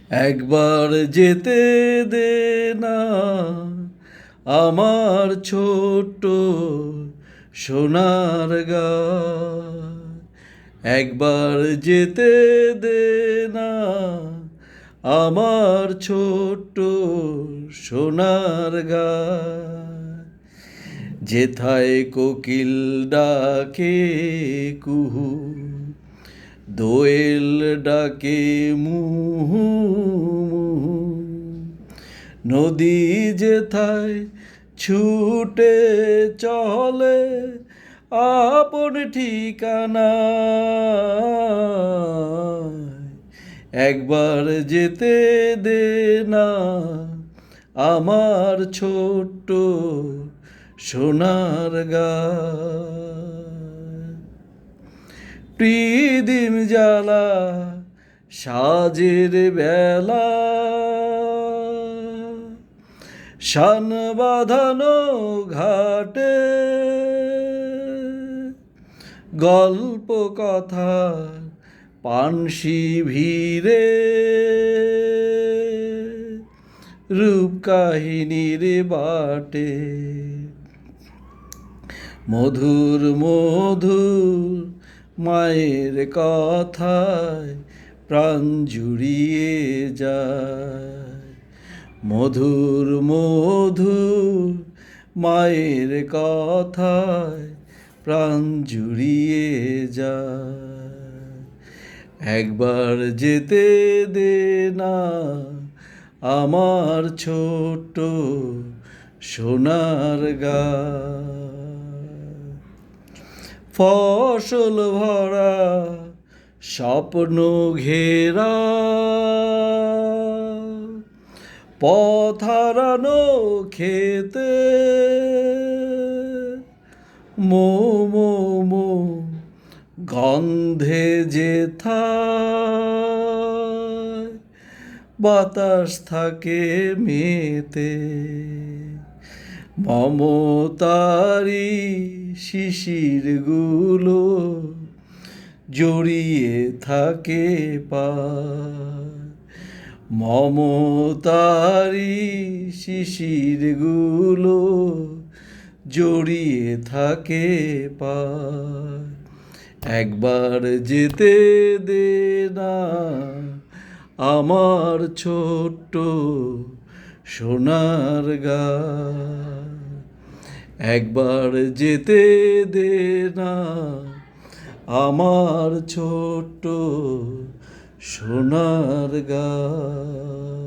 একবার যেতে দে না আমার ছোট্ট সোনার গাঁ। একবার যেতে দে না আমার ছোট্ট সোনার গাঁ। যেথায় কোকিল ডাকে কুহু, দোয়েল ডাকে মুহু মুহু, নদী যেথায় ছুটে চলে আপন ঠিকানায়। একবার যেতে দে না আমার ছোট্ট সোনার গাঁ। প্রীদিম জ্বালা সাজের বেলা, শান বাঁধানো ঘাটে, গল্প কথা পানসি ভিড়ে, রূপ কাহিনীর বাটে, মধুর মধুর মায়ের কথায় প্রাণ জুড়িয়ে যায়। মধুর মধুর মায়ের কথায় প্রাণ জুড়িয়ে যায়। একবার যেতে দে না আমার ছোট্ট সোনার গাঁ। ফসল ভরা স্বপ্ন ঘেরা, পথ হারানো খেতে, মো গন্ধে যেথায় বাতাস থাকে মেতে, মমতারি শিশিরগুলো জড়িয়ে থাকে পায়। মমতারি শিশিরগুলো জড়িয়ে থাকে পায়। একবার যেতে দে না আমার ছোট্ট সোনার গাঁ। একবার যেতে দে না আমার ছোট্ট সোনার গাঁ।